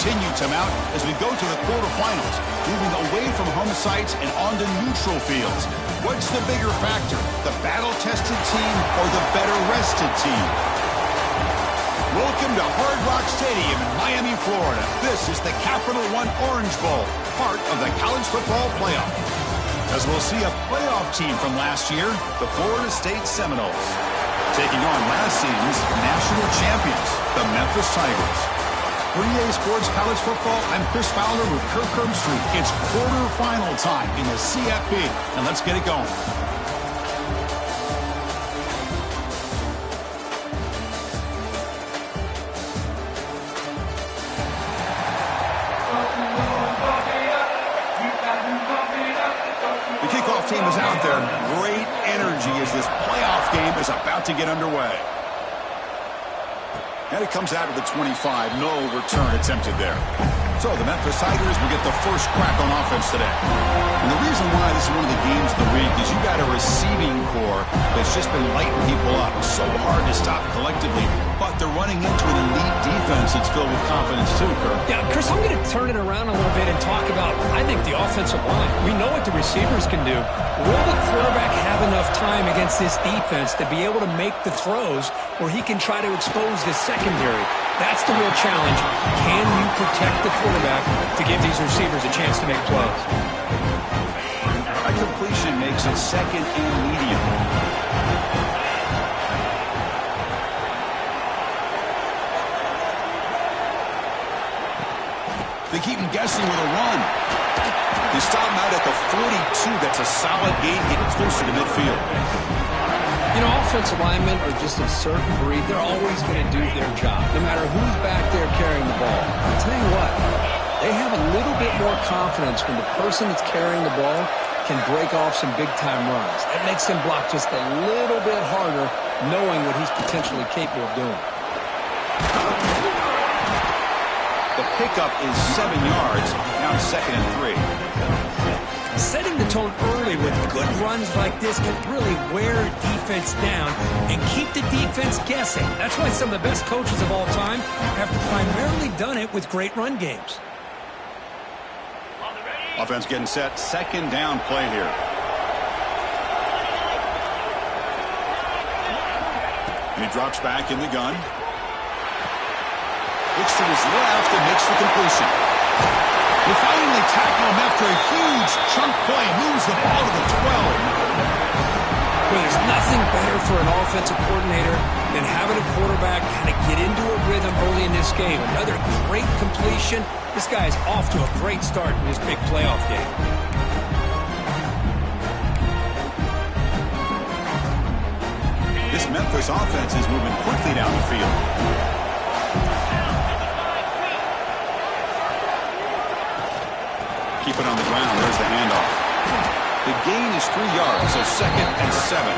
continue to mount as we go to the quarterfinals, moving away from home sites and onto neutral fields. What's the bigger factor, the battle-tested team or the better-rested team? Welcome to Hard Rock Stadium in Miami, Florida. This is the Capital One Orange Bowl, part of the college football playoff. As we'll see a playoff team from last year, the Florida State Seminoles, taking on last season's national champions, the Memphis Tigers. For EA Sports College Football, I'm Chris Fowler with Kirk Herbstreit. It's quarterfinal time in the CFP, and let's get it going. The kickoff team is out there. Great energy as this playoff game is about to get underway. And it comes out of the 25. No return attempted there. So the Memphis Tigers will get the first crack on offense today. And the reason why this is one of the games of the week is you got a receiving core that's just been lighting people up. So hard to stop collectively. But they're running into an elite defense that's filled with confidence too, Kirk. Yeah, Chris, I'm going to turn it around a little bit and talk about, I think, the offensive line. We know what the receivers can do. Will the quarterback have enough time against this defense to be able to make the throws where he can try to expose the secondary? That's the real challenge. Can you protect the quarterback to give these receivers a chance to make plays? A completion makes it second and medium. They keep him guessing with a run. They stop him out at the 42. That's a solid gain, getting closer to midfield. You know, offensive linemen are just a certain breed. They're always going to do their job, no matter who's back there carrying the ball. I'll tell you what, they have a little bit more confidence when the person that's carrying the ball can break off some big-time runs. It makes them block just a little bit harder, knowing what he's potentially capable of doing. The pickup is 7 yards. Now it's 2nd and 3. Setting the tone early with good runs like this can really wear a defense down and keep the defense guessing. That's why some of the best coaches of all time have primarily done it with great run games. Offense getting set. 2nd down play here. And he drops back in the gun. Looks to his left and makes the completion. They finally tackle him after a huge chunk play. Moves the ball to the 12. Well, there's nothing better for an offensive coordinator than having a quarterback kind of get into a rhythm early in this game. Another great completion. This guy is off to a great start in this big playoff game. This Memphis offense is moving quickly down the field. Keep it on the ground. There's the handoff. The gain is 3 yards, so 2nd and 7.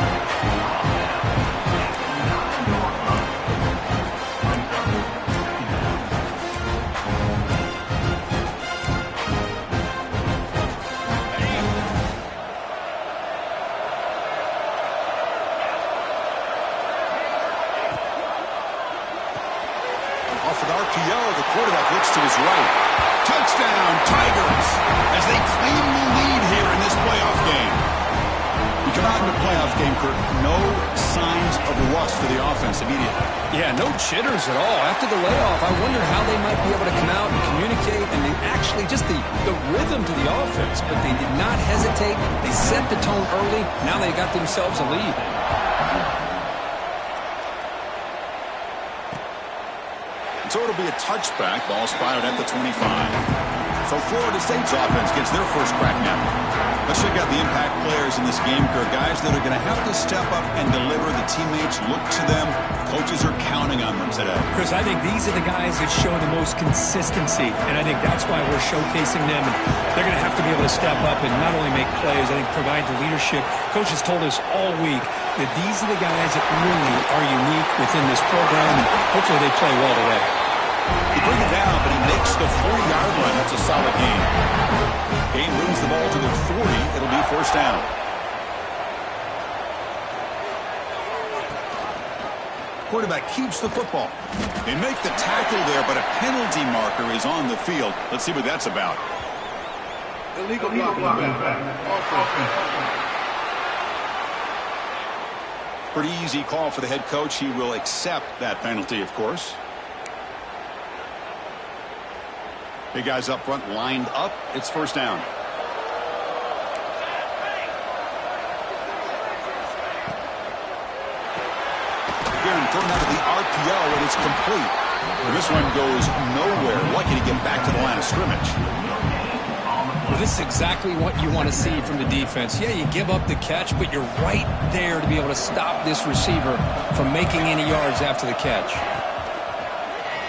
Off an RPO, the quarterback looks to his right. Touchdown, Tigers, as they claim the lead here in this playoff game. We come out in the playoff game, Kirk, no signs of rust for the offense immediately. Yeah, no jitters at all. After the layoff, I wonder how they might be able to come out and communicate and actually just the rhythm to the offense. But they did not hesitate. They set the tone early. Now they got themselves a lead. So it'll be a touchback. Ball spotted at the 25. So Florida State's offense gets their first crack now. Let's check out the impact players in this game, Kirk. Guys that are going to have to step up and deliver. The teammates look to them. Coaches are counting on them today. Chris, I think these are the guys that show the most consistency, and I think that's why we're showcasing them. And they're going to have to be able to step up and not only make plays, I think provide the leadership. Coaches told us all week that these are the guys that really are unique within this program, and hopefully they play well today. He brings it down, but he makes the 40-yard line. That's a solid gain. Game moves the ball to the 40. It'll be first down. quarterback keeps the football. They make the tackle there, but a penalty marker is on the field. Let's see what that's about. Illegal block. Pretty easy call for the head coach. He will accept that penalty, of course. Big guys up front lined up. It's first down. Again, thrown out of the RPO, and it's complete. And this one goes nowhere. Lucky to get back to the line of scrimmage. Well, this is exactly what you want to see from the defense. Yeah, you give up the catch, but you're right there to be able to stop this receiver from making any yards after the catch.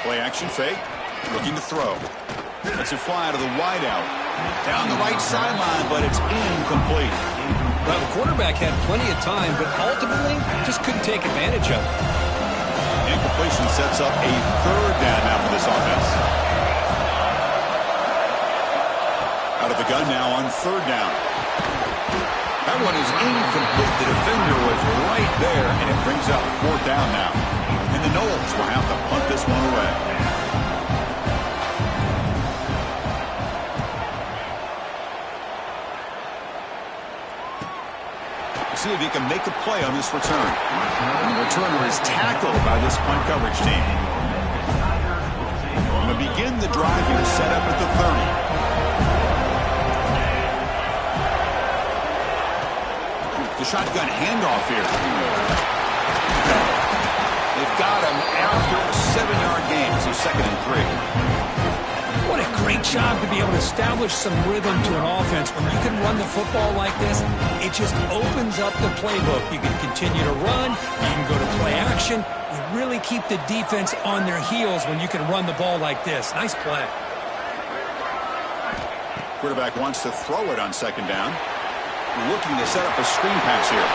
Play action fake. Looking to throw. It's a fly out of the wideout. Down the right sideline, but it's incomplete. Well, the quarterback had plenty of time, but ultimately just couldn't take advantage of it. Incompletion sets up a third down now for this offense. Out of the gun now on third down. That one is incomplete. The defender was right there, and it brings up fourth down now. And the Knowles will have to punt this one away. See if he can make a play on this return. And the returner is tackled by this punt coverage team. Going to begin the drive here, set up at the 30. The shotgun handoff here. They've got him after a 7-yard gain. So 2nd and 3. What a great job to be able to establish some rhythm to an offense. When you can run the football like this, it just opens up the playbook. You can continue to run. You can go to play action. You really keep the defense on their heels when you can run the ball like this. Nice play. Quarterback wants to throw it on 2nd down. Looking to set up a screen pass here.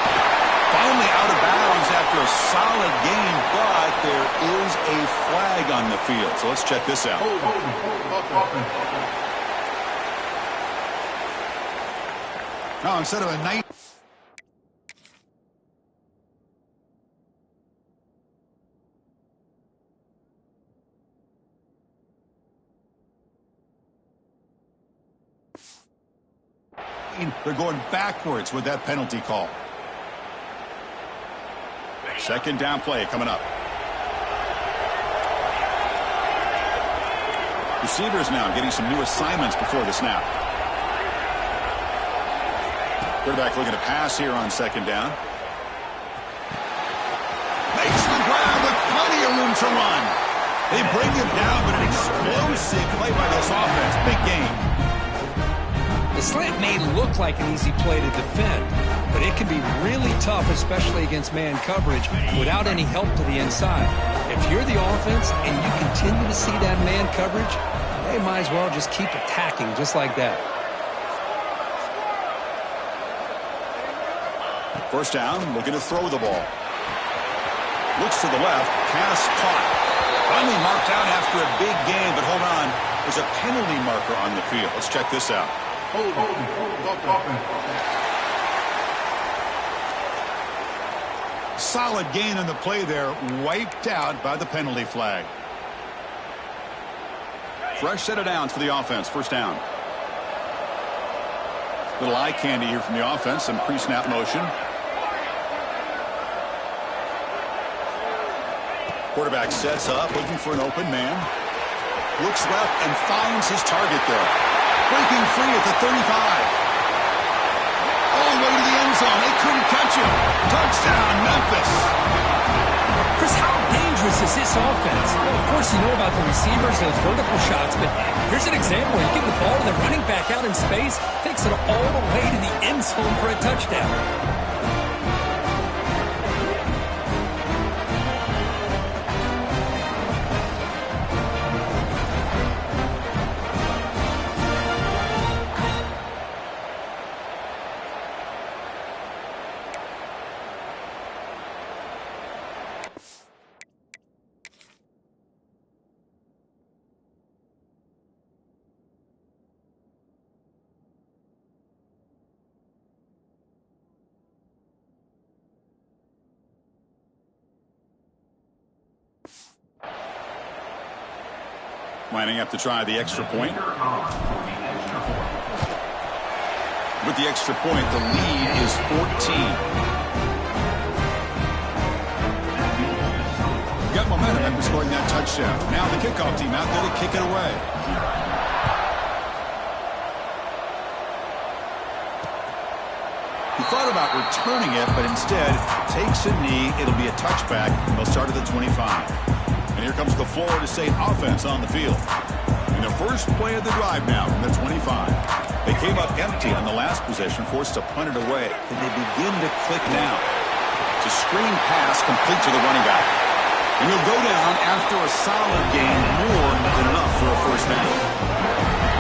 Finally out of bounds after a solid game, but there is a flag on the field. So let's check this out. Now instead of a night. They're going backwards with that penalty call. 2nd down play coming up. Receivers now getting some new assignments before the snap. Quarterback looking to pass here on 2nd down. Makes the ground with plenty of room to run. They bring him down, but an explosive play by this offense. Big game. The slant may look like an easy play to defend, but it can be really tough, especially against man coverage, without any help to the inside. If you're the offense and you continue to see that man coverage, they might as well just keep attacking just like that. First down, looking to throw the ball. Looks to the left, pass caught. Finally marked out after a big game, but hold on. There's a penalty marker on the field. Let's check this out. Solid gain on the play there, wiped out by the penalty flag. Fresh set of downs for the offense. First down. Little eye candy here from the offense. Some pre-snap motion. Quarterback sets up, looking for an open man. Looks left and finds his target there. Breaking free at the 35. All the way to the end zone. They couldn't catch him. Touchdown, Memphis. Chris, how dangerous is this offense? Well, of course, you know about the receivers, those vertical shots, but here's an example. You give the ball to the running back out in space, takes it all the way to the end zone for a touchdown. Lining up to try the extra point. With the extra point, the lead is 14. Got momentum after scoring that touchdown. Now the kickoff team out there to kick it away. He thought about returning it, but instead takes a knee. It'll be a touchback. They'll start at the 25. And here comes the Florida State offense on the field. In the first play of the drive now from the 25. They came up empty on the last possession, forced to punt it away. Then they begin to click now. It's a screen pass complete to the running back. And he'll go down after a solid gain, more than enough for a first down.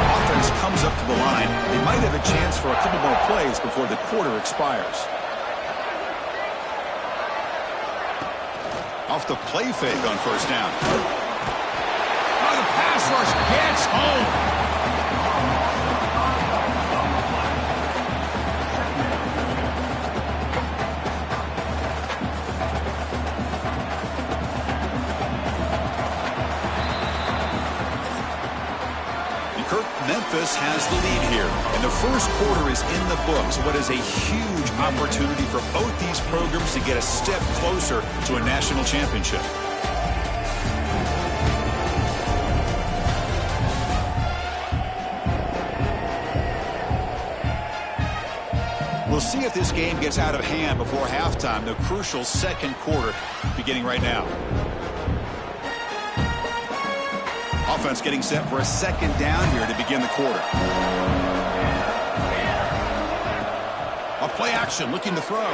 Offense comes up to the line. They might have a chance for a couple more plays before the quarter expires. Off the play fake on first down. Oh, the pass rush gets home. Memphis has the lead here, and the first quarter is in the books. What is a huge opportunity for both these programs to get a step closer to a national championship. We'll see if this game gets out of hand before halftime, the crucial second quarter beginning right now. Offense getting set for a second down here to begin the quarter. A play action looking to throw.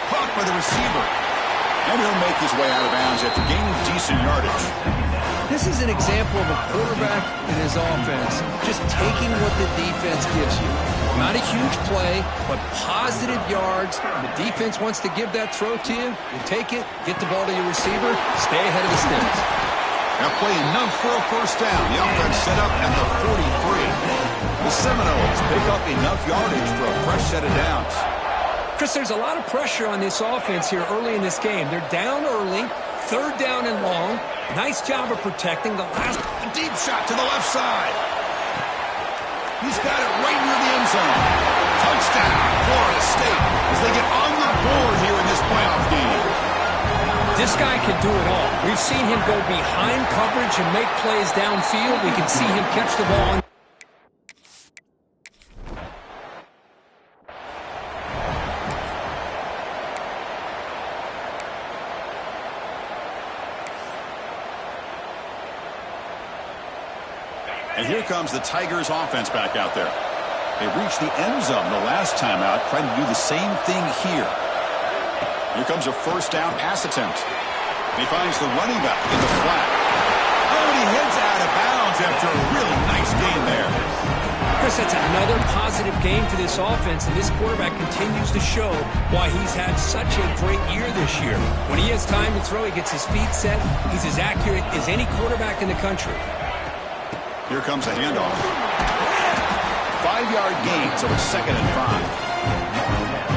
Caught by the receiver. And he'll make his way out of bounds after gaining decent yardage. This is an example of a quarterback and his offense just taking what the defense gives you. Not a huge play, but positive yards. The defense wants to give that throw to you. You take it, get the ball to your receiver, stay ahead of the sticks. Now play enough for a first down. The offense set up at the 43. The Seminoles pick up enough yardage for a fresh set of downs. Chris, there's a lot of pressure on this offense here early in this game. They're down early, third down and long. Nice job of protecting the last. A deep shot to the left side. He's got it right near the end zone. Touchdown, Florida State, as they get on the board here in this playoff game. This guy can do it all. We've seen him go behind coverage and make plays downfield. We can see him catch the ball. And here comes the Tigers offense back out there. They reached the end zone the last time out, trying to do the same thing here. Here comes a first down pass attempt. He finds the running back in the flat. Oh, and he heads out of bounds after a really nice gain there. Chris, that's another positive game for this offense, and this quarterback continues to show why he's had such a great year this year. When he has time to throw, he gets his feet set. He's as accurate as any quarterback in the country. Here comes a handoff. 5-yard gain, so it's 2nd and 5.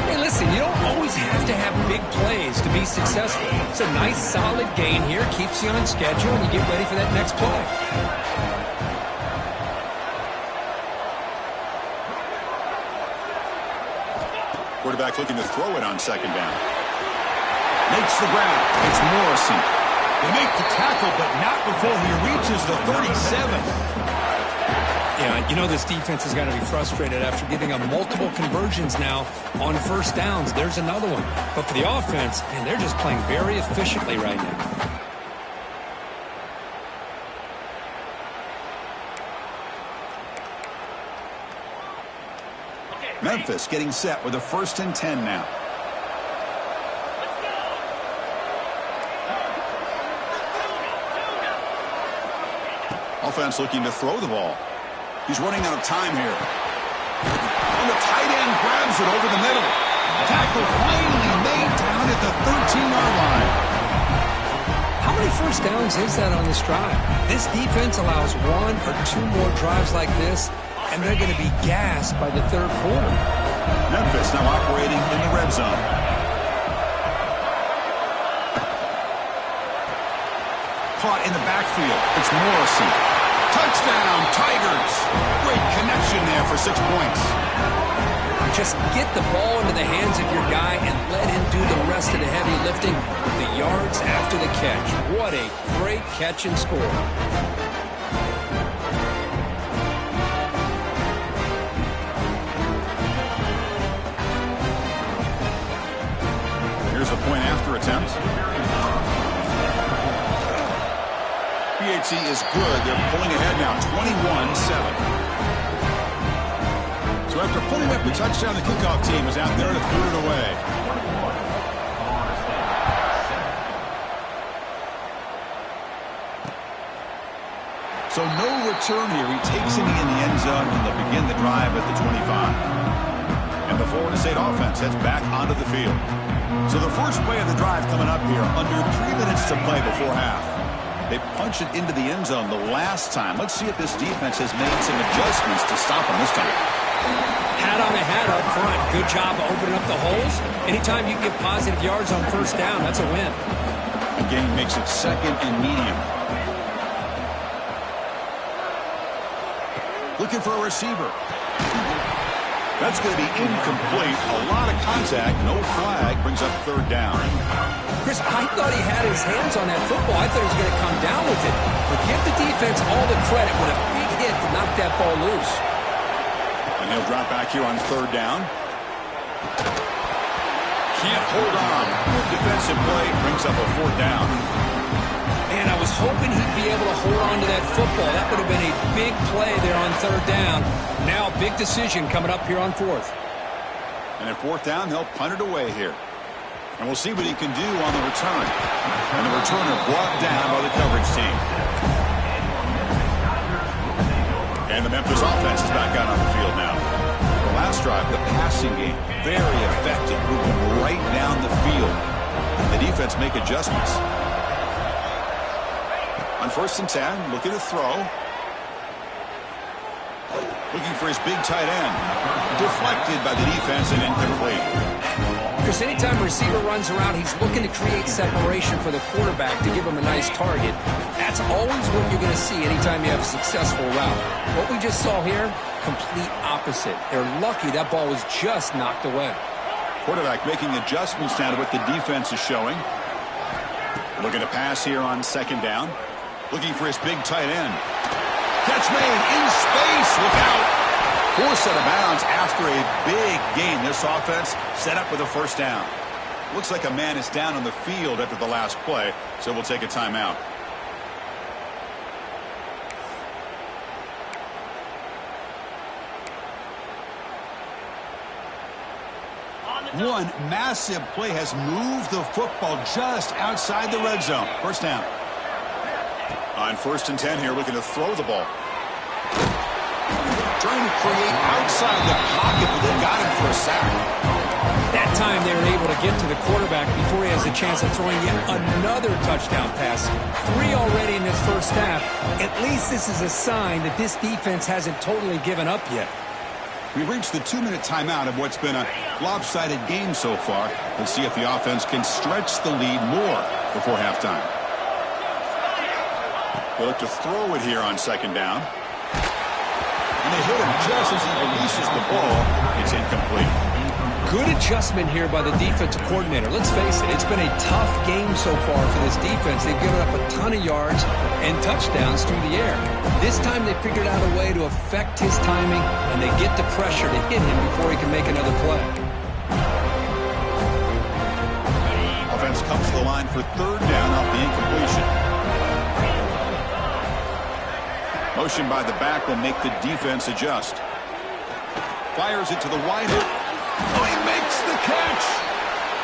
Hey, listen, you don't always have to have big plays to be successful. It's a nice, solid gain here. Keeps you on schedule, and you get ready for that next play. Quarterback looking to throw it on second down. Makes the ground. It's Morrison. They make the tackle, but not before he reaches the 37. Yeah, you know this defense has got to be frustrated after giving up multiple conversions now on first downs. There's another one. But for the offense, man, they're just playing very efficiently right now. Memphis getting set with a 1st and 10 now. Offense looking to throw the ball. He's running out of time here. And the tight end grabs it over the middle. Tackle finally made down at the 13-yard line. How many first downs is that on this drive? This defense allows 1 or 2 more drives like this, and they're going to be gassed by the third quarter. Memphis now operating in the red zone. caught in the backfield. It's Morrison. Touchdown, Tigers. Great connection there for 6 points. Just get the ball into the hands of your guy and let him do the rest of the heavy lifting with the yards after the catch. What a great catch and score. Here's a point after attempt. PAT is good. They're pulling ahead now, 21-7. So after putting up the touchdown, the kickoff team is out there to put it away. So no return here. He takes it in the end zone, and they'll begin the drive at the 25. And the Florida State offense heads back onto the field. So the first play of the drive coming up here, under 3 minutes to play before half. They punch it into the end zone the last time. Let's see if this defense has made some adjustments to stop them this time. Hat on a hat up front. Good job of opening up the holes. Anytime you can get positive yards on first down, that's a win. Again, makes it second and medium. Looking for a receiver. That's going to be incomplete. A lot of contact. No flag. Brings up third down. Chris, I thought he had his hands on that football. I thought he was going to come down with it. But give the defense all the credit with a big hit to knock that ball loose. And he'll drop back here on third down. Can't hold on. Good defensive play. Brings up a fourth down. Man, I was hoping he'd be able to hold on to that football. That would have been a big play there on third down. Now a big decision coming up here on fourth. And at fourth down, they'll punt it away here. And we'll see what he can do on the return. And the returner brought down by the coverage team. And the Memphis offense is back out on the field now. The last drive, the passing game, very effective, moving right down the field. The defense make adjustments. On 1st and 10, looking to throw. Looking for his big tight end. Deflected by the defense and incomplete. Because anytime a receiver runs around, he's looking to create separation for the quarterback to give him a nice target. That's always what you're going to see anytime you have a successful route. What we just saw here, complete opposite. They're lucky that ball was just knocked away. Quarterback making adjustments now to what the defense is showing. Looking to pass here on second down. Looking for his big tight end. Catch made in space. Look out. Forced out of bounds after a big gain. This offense set up with a first down. Looks like a man is down on the field after the last play, so we'll take a timeout. One massive play has moved the football just outside the red zone. First down. On 1st and 10 here, looking to throw the ball. Trying to create outside the pocket, but they got him for a sack. That time they were able to get to the quarterback before he has a chance of throwing yet another touchdown pass. 3 already in this first half. At least this is a sign that this defense hasn't totally given up yet. We've reached the 2-minute timeout of what's been a lopsided game so far. Let's see if the offense can stretch the lead more before halftime. They look to throw it here on second down. And they hit him just as he releases the ball. It's incomplete. Good adjustment here by the defensive coordinator. Let's face it, it's been a tough game so far for this defense. They've given up a ton of yards and touchdowns through the air. This time they figured out a way to affect his timing, and they get the pressure to hit him before he can make another play. Offense comes to the line for third down off the incompletion. Motion by the back will make the defense adjust. Fires it to the wide. Oh, he makes the catch.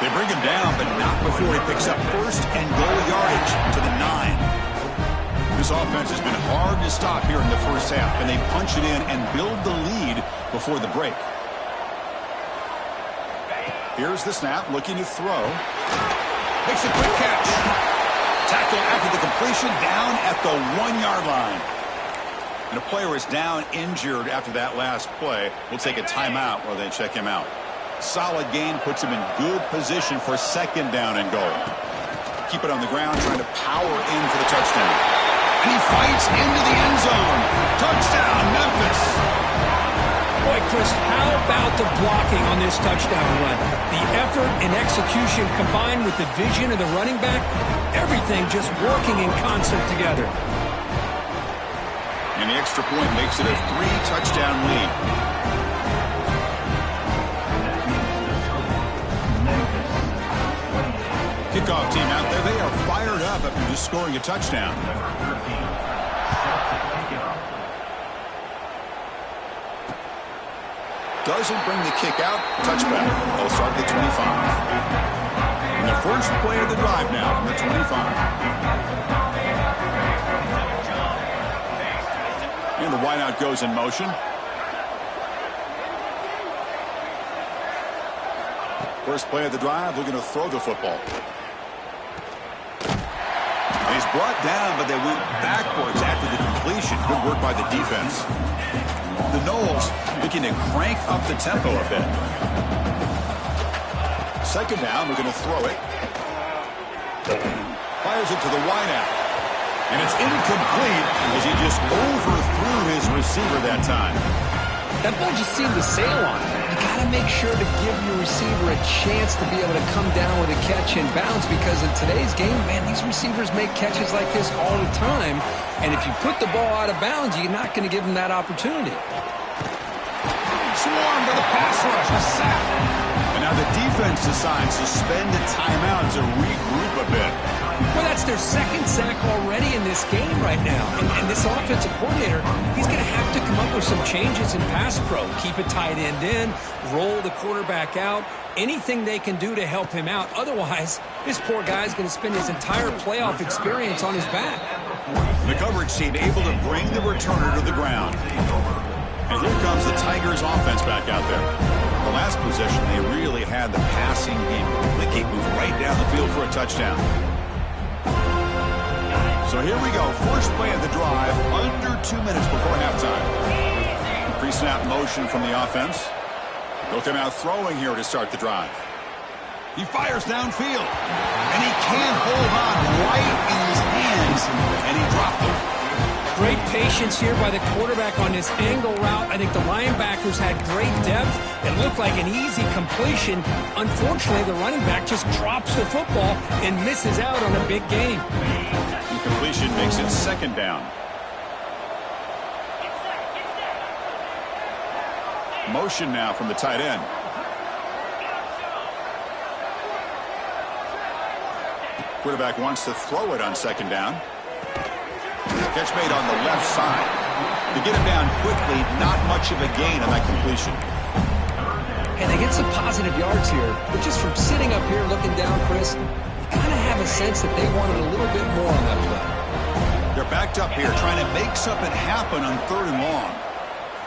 They bring him down, but not before he picks up first and goal yardage to the 9. This offense has been hard to stop here in the first half, and they punch it in and build the lead before the break. Here's the snap, looking to throw. Makes a quick catch. Tackle after the completion, down at the 1-yard line. And a player is down injured after that last play. We'll take a timeout while they check him out. Solid gain puts him in good position for second down and goal. keep it on the ground, trying to power in for the touchdown. And he fights into the end zone. Touchdown, Memphis. Boy, Chris, how about the blocking on this touchdown run? The effort and execution combined with the vision of the running back, everything just working in concert together. And the extra point makes it a 3-touchdown lead. Kickoff team out there, they are fired up after just scoring a touchdown. Doesn't bring the kick out. Touchback. They'll start at the 25. And the first play of the drive now from the 25. And the wideout goes in motion. First play of the drive, looking to throw the football. And he's brought down, but they went backwards after the completion. Good work by the defense. The Knowles looking to crank up the tempo a bit. Second down, we're going to throw it. Fires it to the wideout. And it's incomplete as he just overthrew his receiver that time. That ball just seemed to sail on him. You got to make sure to give your receiver a chance to be able to come down with a catch and bounce, because in today's game, man, these receivers make catches like this all the time. And if you put the ball out of bounds, you're not going to give them that opportunity. Swarmed by the pass rush, a sack. And now the defense decides to spend a timeout to regroup a bit. Well, that's their second sack already in this game right now. And this offensive coordinator, he's going to have to come up with some changes in pass pro. Keep a tight end in, roll the quarterback out, anything they can do to help him out. Otherwise, this poor guy's going to spend his entire playoff experience on his back. The coverage team able to bring the returner to the ground. And here comes the Tigers offense back out there. The last possession, they really had the passing game. They keep moving right down the field for a touchdown. So here we go. First play of the drive, under 2 minutes before halftime. Pre-snap motion from the offense. They'll come out throwing here to start the drive. He fires downfield. And he can't hold on right in his hands. And he dropped it. Great patience here by the quarterback on this angle route. I think the linebackers had great depth. It looked like an easy completion. Unfortunately, the running back just drops the football and misses out on a big gain. Completion makes it second down. Motion now from the tight end. Quarterback wants to throw it on second down. Catch made on the left side. To get him down quickly, not much of a gain on that completion. And they get some positive yards here. But just from sitting up here looking down, Chris, you kind of have a sense that they wanted a little bit more on that play. They're backed up here, trying to make something happen on 3rd and long.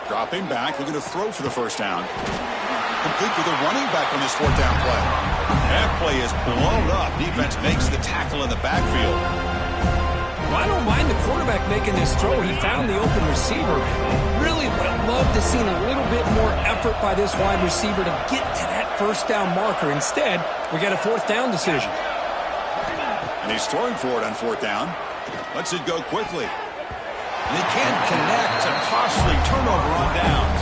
Dropping back, looking to throw for the first down. Complete with a running back on this 4th down play. That play is blown up. Defense makes the tackle in the backfield. Well, I don't mind the quarterback making this throw. He found the open receiver. Really would have loved to see a little bit more effort by this wide receiver to get to that first down marker. Instead, we got a 4th down decision. And he's throwing for it on 4th down. Lets it go quickly. And he can't connect. A costly turnover on downs.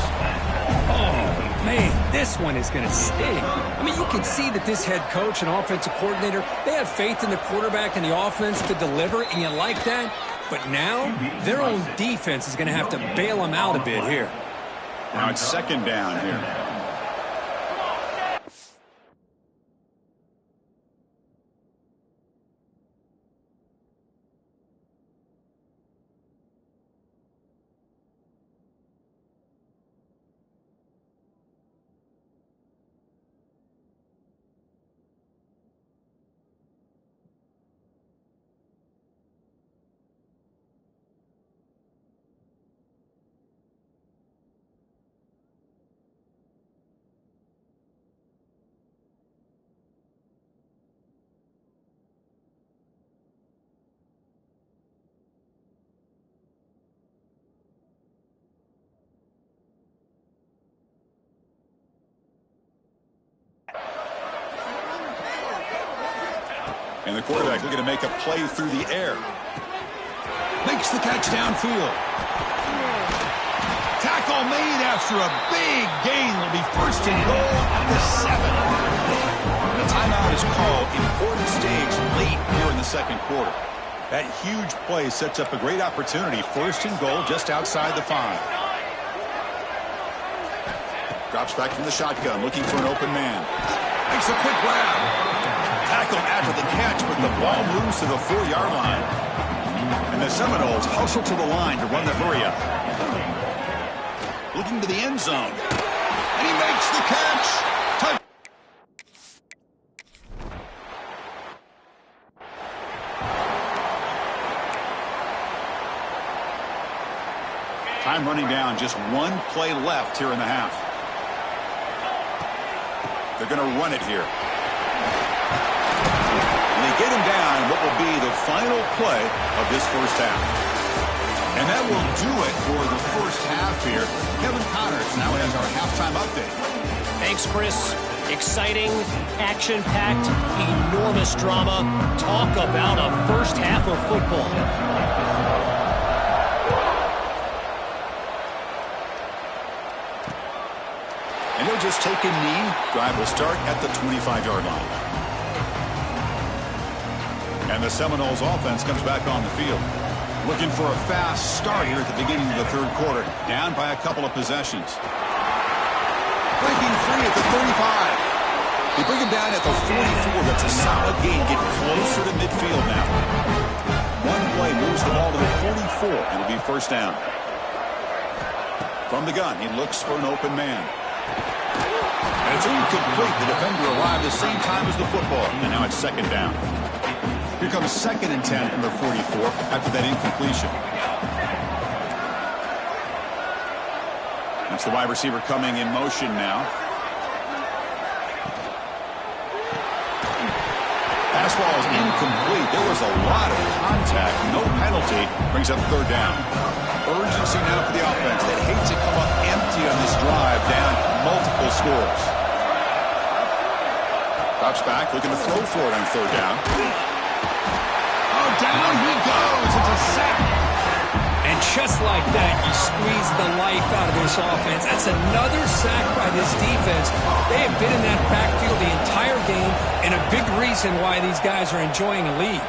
Oh, man, this one is going to sting. I mean, you can see that this head coach and offensive coordinator, they have faith in the quarterback and the offense to deliver, and you like that. But now, their own defense is going to have to bail them out a bit here. Now it's second down here. And the quarterback looking to make a play through the air. Makes the catch downfield. Tackle made after a big gain. Will be first and goal at the 7. The timeout is called. Important stage late here in the second quarter. That huge play sets up a great opportunity. First and goal just outside the 5. Drops back from the shotgun, looking for an open man. Makes a quick grab. Tackle after the catch, but the ball moves to the 4-yard line. And the Seminoles hustle to the line to run the hurry-up. Looking to the end zone. And he makes the catch. Time running down, just one play left here in the half. They're going to run it here. And they get him down in what will be the final play of this first half. And that will do it for the first half here. Kevin Connors now has our halftime update. Thanks, Chris. Exciting, action-packed, enormous drama. Talk about a first half of football. And he'll just take a knee. Drive will start at the 25-yard line. And the Seminoles offense comes back on the field. Looking for a fast start here at the beginning of the third quarter. Down by a couple of possessions. Breaking free at the 35. They bring him down at the 44. That's a solid gain. Get closer to midfield now. One play moves the ball to the 44. It'll be first down. From the gun, he looks for an open man. And it's incomplete. The defender arrived the same time as the football. And now it's second down. Here comes second and 10 from the 44 after that incompletion. That's the wide receiver coming in motion now. Pass ball is incomplete. There was a lot of contact. No penalty. Brings up third down. Urgency now for the offense. They hate to come up empty on this drive, down multiple scores. Drops back, looking to throw for it on third down. Oh, down he goes. It's a sack. And just like that, you squeeze the life out of this offense. That's another sack by this defense. They have been in that backfield the entire game, and a big reason why these guys are enjoying a lead.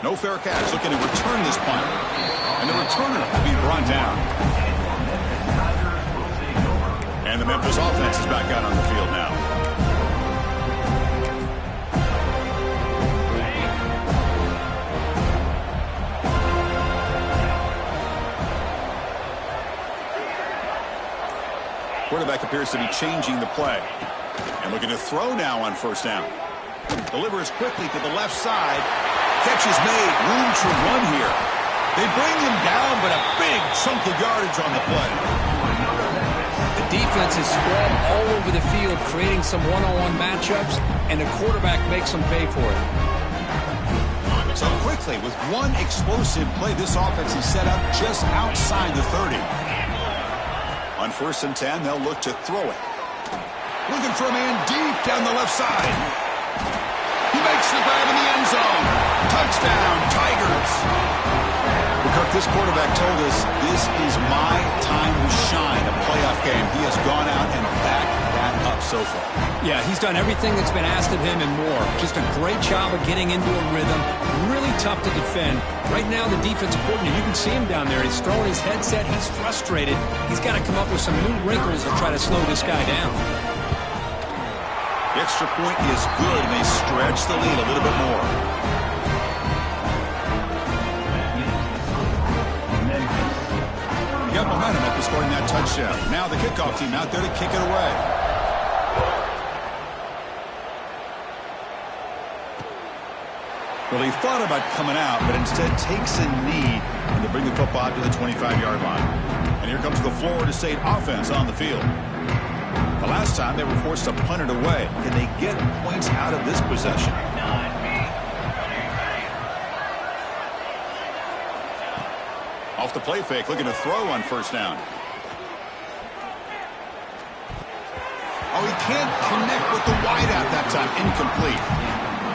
No fair catch, looking to return this punt. And the returner will be brought down. And the Memphis offense is back out on the field now. Quarterback appears to be changing the play. And looking to throw now on first down. Delivers quickly to the left side. Catch is made. Room to run here. They bring him down, but a big chunk of yardage on the play. The defense is spread all over the field, creating some one-on-one matchups, and the quarterback makes them pay for it. So quickly, with one explosive play, this offense is set up just outside the 30. On first and 10, they'll look to throw it. Looking for a man deep down the left side. He makes the grab in the end zone. Touchdown, Tigers. Kirk, this quarterback told us this is my time to shine, a playoff game. He has gone out and backed that up so far. Yeah, he's done everything that's been asked of him and more. Just a great job of getting into a rhythm. Really tough to defend. Right now, the defensive coordinator, you can see him down there. He's throwing his headset. He's frustrated. He's got to come up with some new wrinkles to try to slow this guy down. The extra point is good, and they stretch the lead a little bit more. Got momentum after scoring that touchdown. Now the kickoff team out there to kick it away. Well, he thought about coming out, but instead takes a knee and to bring the football to the 25-yard line. And here comes the Florida State offense on the field. The last time they were forced to punt it away. Can they get points out of this possession? Off the play fake, looking to throw on first down. Oh, he can't connect with the wideout that time. Incomplete.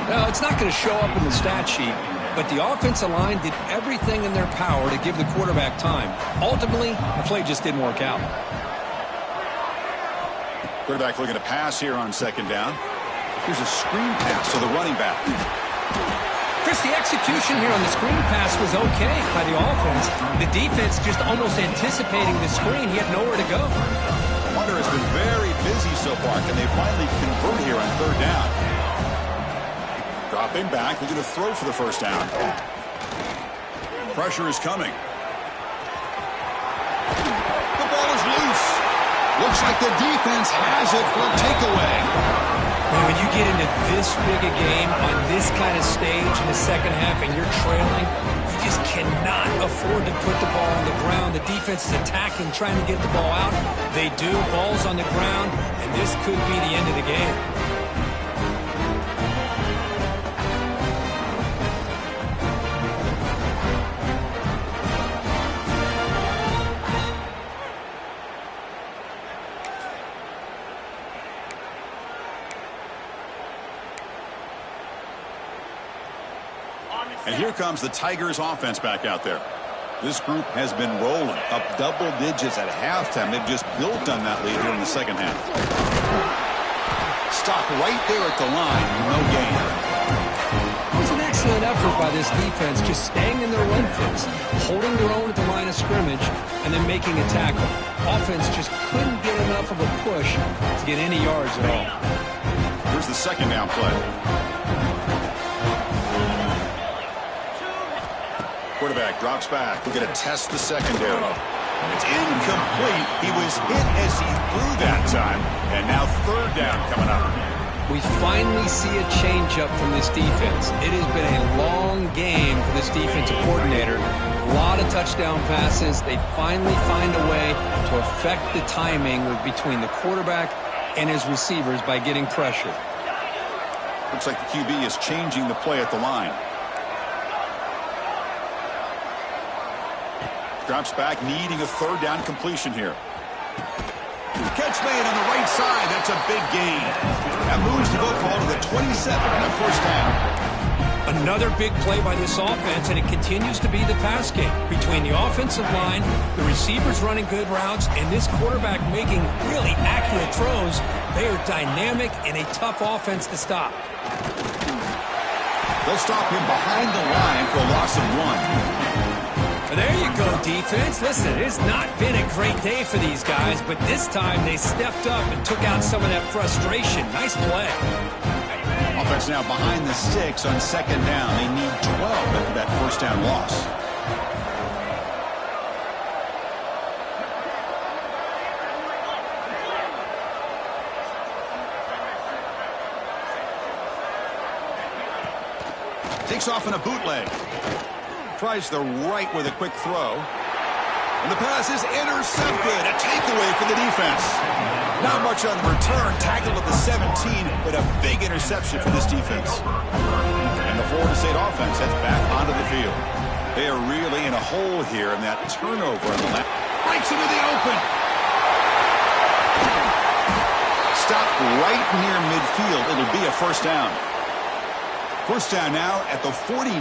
Well, it's not going to show up in the stat sheet, but the offensive line did everything in their power to give the quarterback time. Ultimately, the play just didn't work out. Quarterback looking to pass here on second down. Here's a screen pass to the running back. Chris, the execution here on the screen pass was okay by the offense. The defense just almost anticipating the screen. He had nowhere to go. Hunter has been very busy so far. Can they finally convert here on third down? Dropping back, looking to throw for the first down. Pressure is coming. The ball is loose. Looks like the defense has it for a takeaway. Man, when you get into this big a game on this kind of stage in the second half and you're trailing, you just cannot afford to put the ball on the ground. The defense is attacking, trying to get the ball out. They do. Ball's on the ground, and this could be the end of the game. And here comes the Tigers offense back out there. This group has been rolling up double digits at halftime. They've just built on that lead here in the second half. Stop right there at the line. No gain. It was an excellent effort by this defense, just staying in their run fits, holding their own at the line of scrimmage, and then making a tackle. Offense just couldn't get enough of a push to get any yards at all. Here's the second down play. Quarterback drops back. We're going to test the secondary. It's incomplete. He was hit as he threw that time. And now third down coming up. We finally see a changeup from this defense. It has been a long game for this defensive coordinator. A lot of touchdown passes. They finally find a way to affect the timing between the quarterback and his receivers by getting pressure. Looks like the QB is changing the play at the line. Drops back, needing a third down completion here. Catch made on the right side. That's a big gain. That moves the football to the 27 and a first down. Another big play by this offense, and it continues to be the pass game. Between the offensive line, the receivers running good routes, and this quarterback making really accurate throws, they are dynamic and a tough offense to stop. They'll stop him behind the line for a loss of 1. There you go, defense. Listen, it's not been a great day for these guys, but this time they stepped up and took out some of that frustration. Nice play. Offense now behind the sticks on second down. They need 12 after that first down loss. Takes off in a bootleg. Tries the right with a quick throw. And the pass is intercepted. A takeaway for the defense. Not much on the return. Tackled at the 17, but a big interception for this defense. And the Florida State offense heads back onto the field. They are really in a hole here in that turnover in the last. Breaks into the open. Stopped right near midfield. It'll be a first down. First down now at the 49.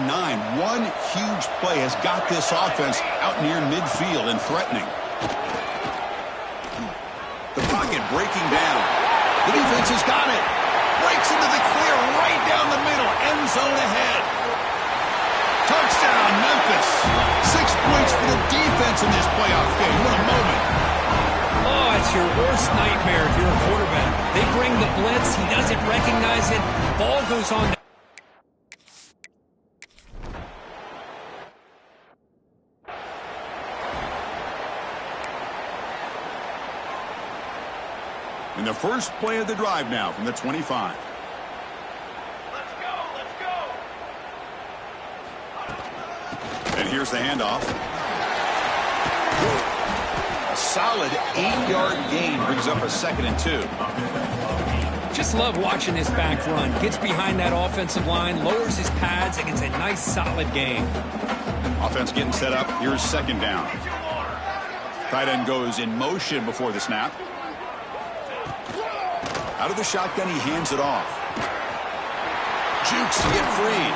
One huge play has got this offense out near midfield and threatening. The pocket breaking down. The defense has got it. Breaks into the clear right down the middle. End zone ahead. Touchdown, Memphis. 6 points for the defense in this playoff game. What a moment. Oh, it's your worst nightmare if you're a quarterback. They bring the blitz. He doesn't recognize it. Ball goes on. In the first play of the drive now from the 25. Let's go. And here's the handoff. A solid 8-yard gain brings up a 2nd and 2. Just love watching this back run. Gets behind that offensive line, lowers his pads, and gets a nice solid gain. Offense getting set up. Here's second down. Tight end goes in motion before the snap. Out of the shotgun, he hands it off. Jukes to get free.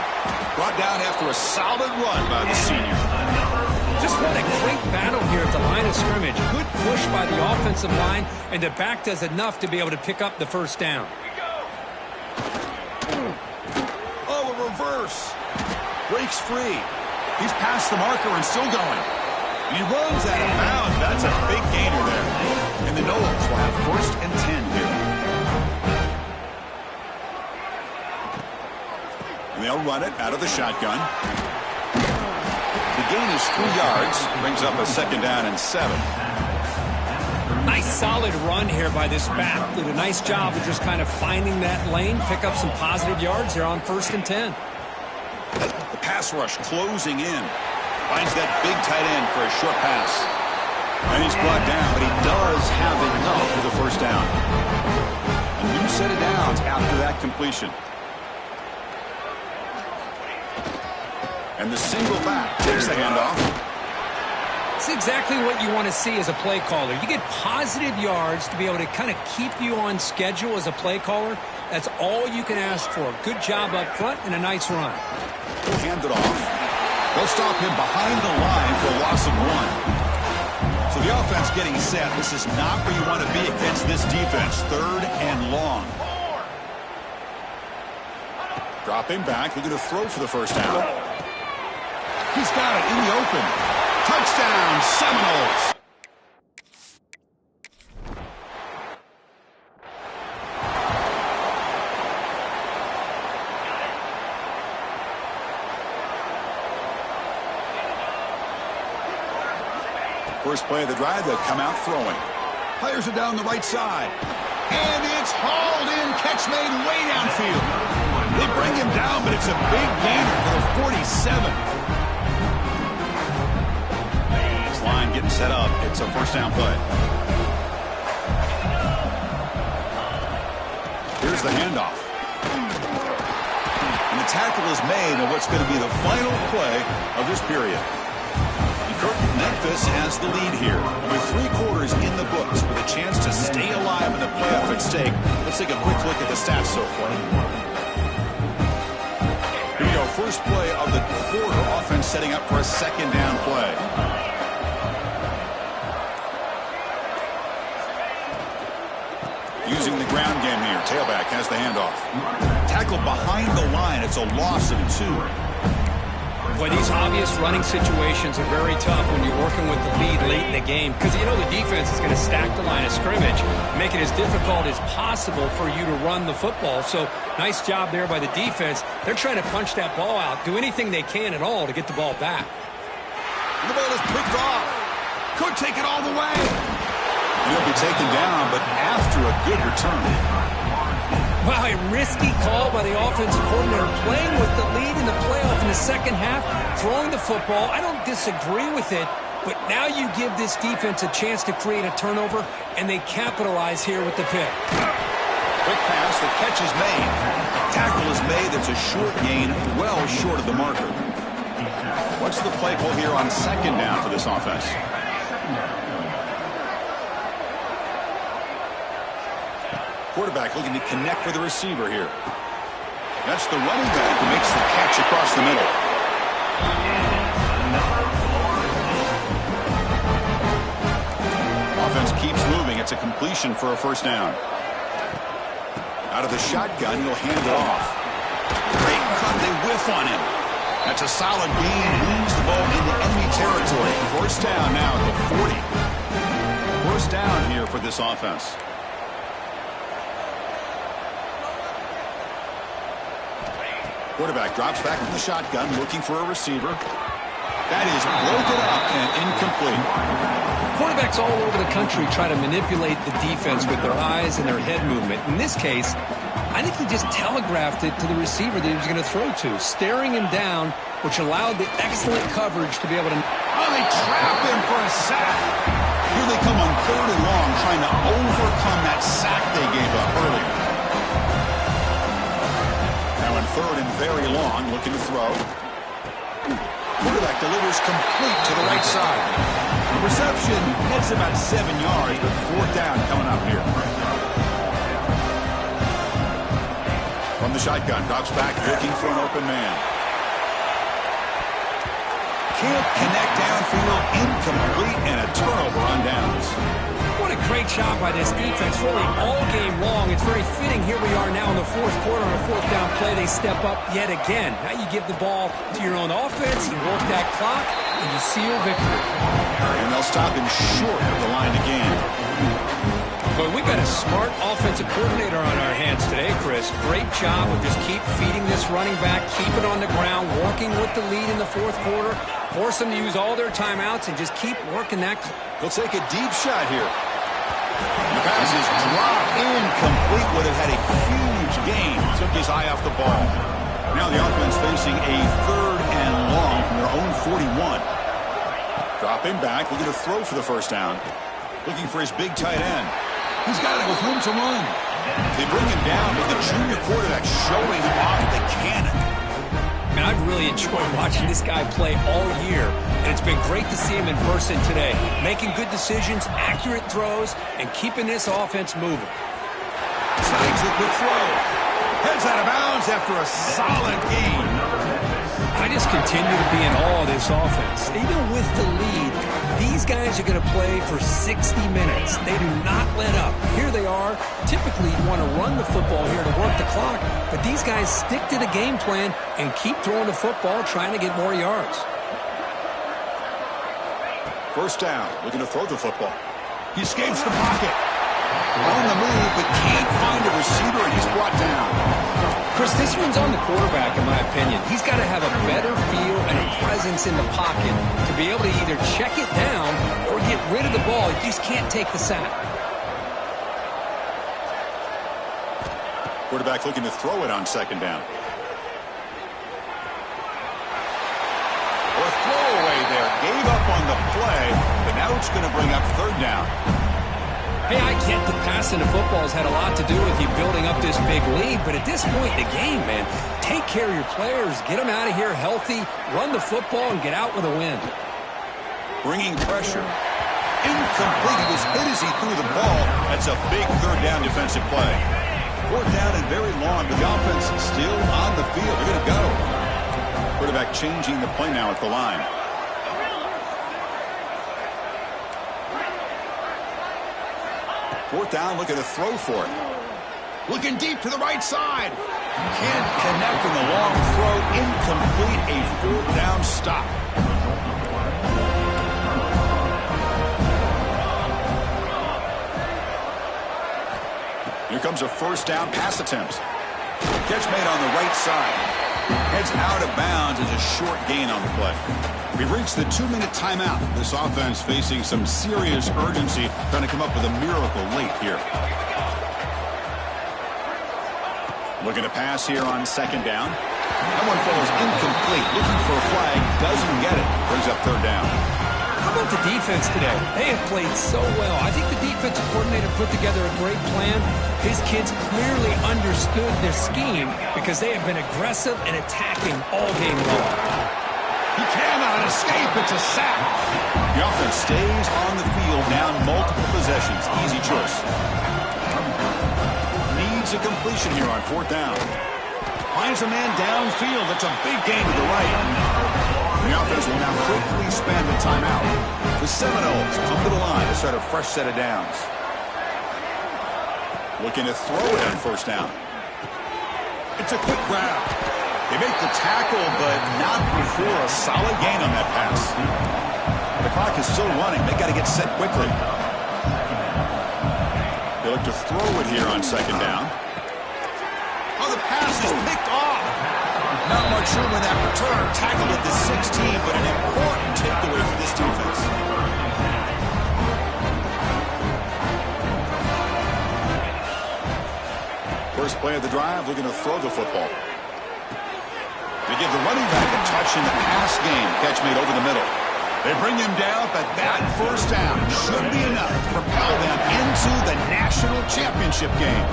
Brought down after a solid run by the senior. Just what a great battle here at the line of scrimmage. Good push by the offensive line, and the back does enough to be able to pick up the first down. Oh, a reverse. Breaks free. He's past the marker and still going. He runs out of bounds. That's a big gainer there. And the Noles will have 1st and 10 here. And they'll run it out of the shotgun. The gain is 3 yards. Brings up a 2nd down and 7. Nice solid run here by this back. Did a nice job of just kind of finding that lane, pick up some positive yards there on 1st and 10. The pass rush closing in. Finds that big tight end for a short pass. And he's brought down, but he does have enough for the 1st down. A new set of downs after that completion. And the single back takes the handoff. It's exactly what you want to see as a play caller. You get positive yards to be able to kind of keep you on schedule as a play caller. That's all you can ask for. Good job up front and a nice run. He'll hand it off. They'll stop him behind the line for a loss of 1. So the offense getting set. This is not where you want to be against this defense. 3rd and long. Dropping back. They're going to throw for the 1st down. He's got it in the open. Touchdown, Seminoles. First play of the drive, they'll come out throwing. Players are down the right side. And it's hauled in. Catch made way downfield. They bring him down, but it's a big gainer for the 47. Line getting set up. It's a 1st down play. Here's the handoff. And the tackle is made on what's going to be the final play of this period. Memphis has the lead here. With 3 quarters in the books with a chance to stay alive in the playoff at stake. Let's take a quick look at the stats so far. Here we go. First play of the quarter. Offense setting up for a 2nd down play. Using the ground game here. Tailback has the handoff. Tackled behind the line. It's a loss of 2. Boy, these obvious running situations are very tough when you're working with the lead late in the game because you know the defense is going to stack the line of scrimmage, make it as difficult as possible for you to run the football. So nice job there by the defense. They're trying to punch that ball out, do anything they can at all to get the ball back. The ball is picked off. Could take it all the way. He'll be taken down, but after a good return. Wow, a risky call by the offensive coordinator, playing with the lead in the playoff in the 2nd half, throwing the football. I don't disagree with it, but now you give this defense a chance to create a turnover, and they capitalize here with the pick. Quick pass, the catch is made. Tackle is made, that's a short gain, well short of the marker. What's the play call here on 2nd down for this offense? Quarterback looking to connect with the receiver here. That's the running back who makes the catch across the middle. Offense keeps moving. It's a completion for a 1st down. Out of the shotgun, he'll hand it off. Great cut. They whiff on him. That's a solid gain. Moves the ball into enemy territory. 1st down now at the 40. 1st down here for this offense. Quarterback drops back from the shotgun, looking for a receiver. That is broken up and incomplete. Quarterbacks all over the country try to manipulate the defense with their eyes and their head movement. In this case, I think he just telegraphed it to the receiver that he was going to throw to, staring him down, which allowed the excellent coverage to be able to... Oh, they trap him for a sack. Here they come on 3rd and long, trying to overcome that sack they gave up earlier. 3rd and very long, looking to throw. Quarterback delivers complete to the right side. The reception, it's about 7 yards, but 4th down coming up here. From the shotgun, drops back, looking for an open man. Can't connect downfield, incomplete, and a turnover on downs. What a great job by this defense, really all game long. It's very fitting. Here we are now in the fourth quarter on a fourth down play. They step up yet again. Now you give the ball to your own offense, you work that clock, and you seal victory. And they'll stop him short of the line again. But we got a smart offensive coordinator on our hands today, Chris. Great job of just keep feeding this running back, keep it on the ground, working with the lead in the fourth quarter, force them to use all their timeouts, and just keep working that. He'll take a deep shot here. The pass is dropped incomplete. Would have had a huge gain. Took his eye off the ball. Now the offense facing a 3rd and long from their own 41. Dropping back, looking to throw for the first down. Looking for his big tight end. He's got it with room to run. They bring him down with the junior quarterback showing off the cannon. Man, I've really enjoyed watching this guy play all year, and it's been great to see him in person today. Making good decisions, accurate throws, and keeping this offense moving. Slides a quick throw. Heads out of bounds after a solid gain. I just continue to be in awe of this offense. Even with the lead, these guys are going to play for 60 minutes. They do not let up. Here they are. Typically, you want to run the football here to work the clock, but these guys stick to the game plan and keep throwing the football, trying to get more yards. First down, looking to throw the football. He escapes the pocket. On the move, but can't find a receiver, and he's brought down. Chris, this one's on the quarterback, in my opinion. He's got to have a better feel and a presence in the pocket to be able to either check it down or get rid of the ball. He just can't take the sack. Quarterback looking to throw it on second down. Or throwaway there. Gave up on the play, but now it's going to bring up third down. Hey, I get the passing the football has had a lot to do with you building up this big lead, but at this point in the game, man, take care of your players, get them out of here healthy, run the football, and get out with a win. Bringing pressure. Incomplete. He was hit as he threw the ball. That's a big third down defensive play. Fourth down and very long, but the offense still on the field. They're going to go. Quarterback changing the play now at the line. Fourth down, looking to throw for it. Looking deep to the right side. Can't connect in the long throw. Incomplete. A fourth down stop. Here comes a first down pass attempt. Catch made on the right side. Heads out of bounds as a short gain on the play. We've reached the 2-minute timeout. This offense facing some serious urgency, trying to come up with a miracle late here. Looking to pass here on second down. That one falls incomplete. Looking for a flag. Doesn't get it. Brings up third down. How about the defense today? They have played so well. I think the defensive coordinator put together a great plan. His kids clearly understood their scheme because they have been aggressive and attacking all game long. He cannot escape. It's a sack. The offense stays on the field, down multiple possessions. Easy choice. Needs a completion here on fourth down. Finds a man downfield. That's a big gain to the right. The offense will now quickly spend the timeout. The Seminoles come to the line to start a fresh set of downs. Looking to throw it on first down. It's a quick grab. They make the tackle, but not before a solid gain on that pass. The clock is still running. They got to get set quickly. They look to throw it here on second down. Oh, the pass is picked off. Not much room in that return. Tackled at the 16, but an important takeaway for this defense. First play of the drive, looking to throw the football. They give the running back a touch in the pass game. Catch made over the middle. They bring him down, but that first down should be enough to propel them into the national championship game.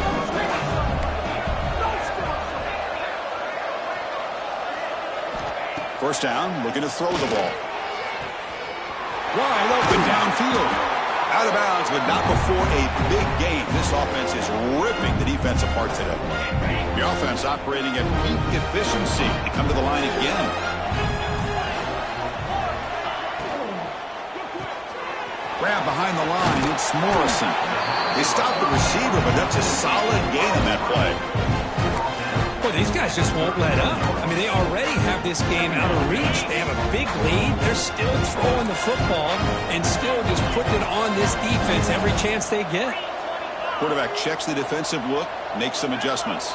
First down, looking to throw the ball. Wide open downfield. Out of bounds, but not before a big gain. This offense is ripping the defense apart today. The offense operating at peak efficiency. They come to the line again. Grab behind the line. It's Morrison. They stopped the receiver, but that's a solid gain on that play. Well, these guys just won't let up. I mean, they already have this game out of reach. They have a big lead. They're still throwing the football and still just putting it on this defense every chance they get. Quarterback checks the defensive look, makes some adjustments.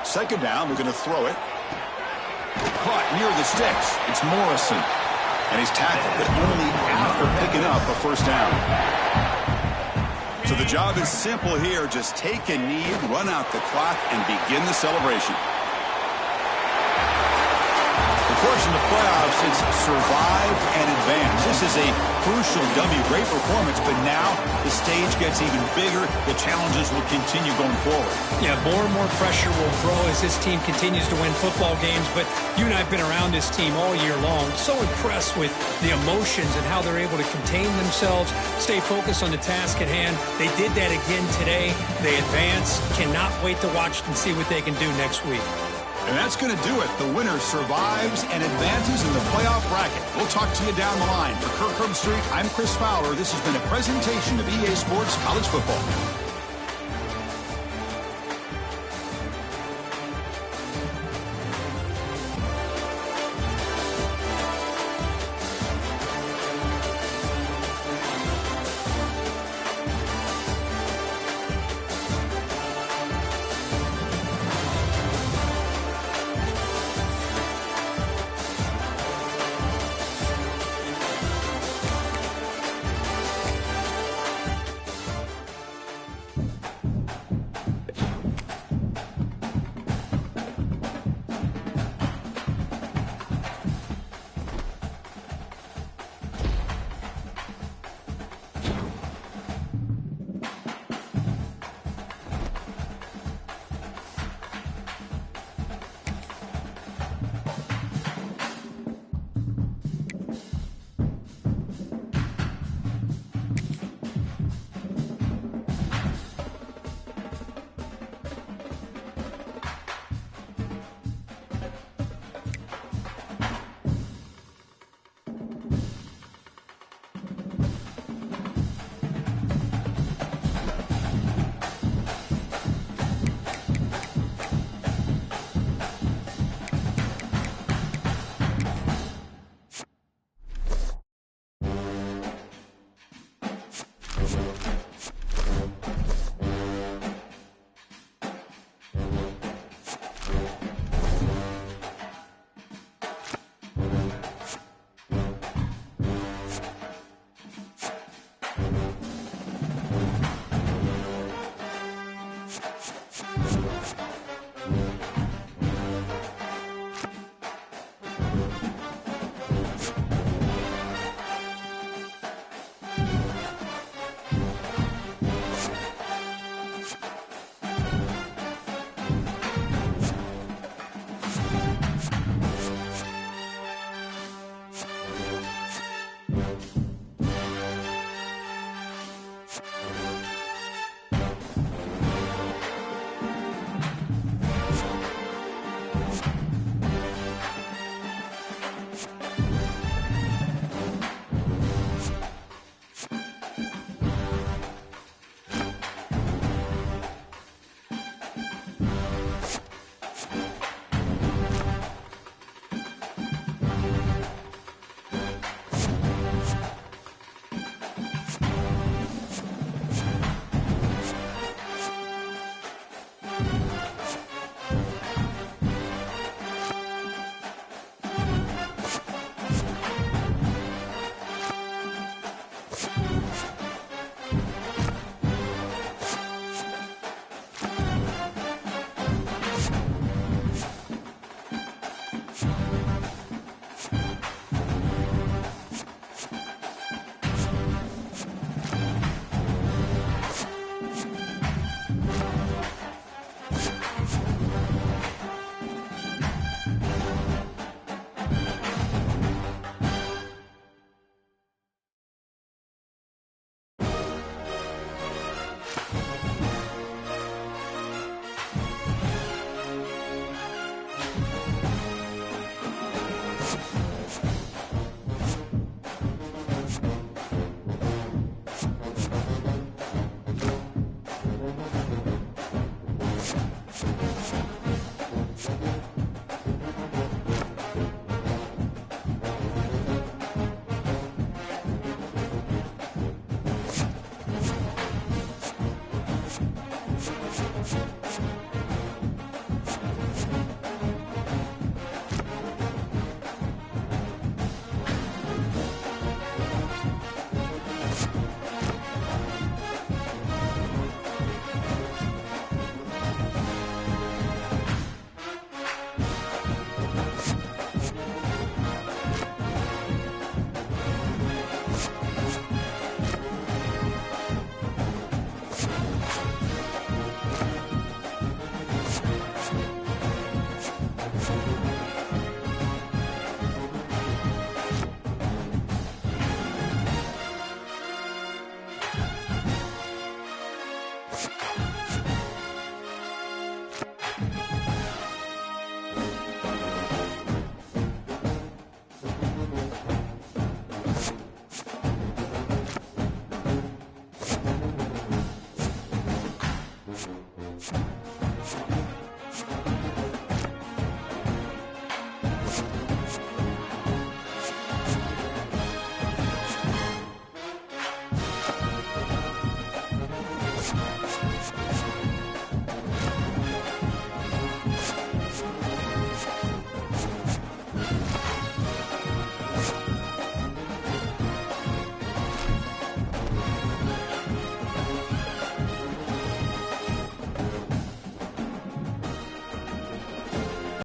Second down, we're going to throw it. Caught near the sticks. It's Morrison. And he's tackled, but only after picking up a first down. So the job is simple here. Just take a knee, run out the clock, and begin the celebration. Of course, in the playoffs, it's survive and advance. This is a crucial W. Great performance, but now the stage gets even bigger. The challenges will continue going forward. Yeah, more and more pressure will grow as this team continues to win football games. But you and I have been around this team all year long. So impressed with the emotions and how they're able to contain themselves, stay focused on the task at hand. They did that again today. They advance. Cannot wait to watch and see what they can do next week. And that's going to do it. The winner survives and advances in the playoff bracket. We'll talk to you down the line. For Kirk Herbstreit, I'm Chris Fowler. This has been a presentation of EA Sports College Football.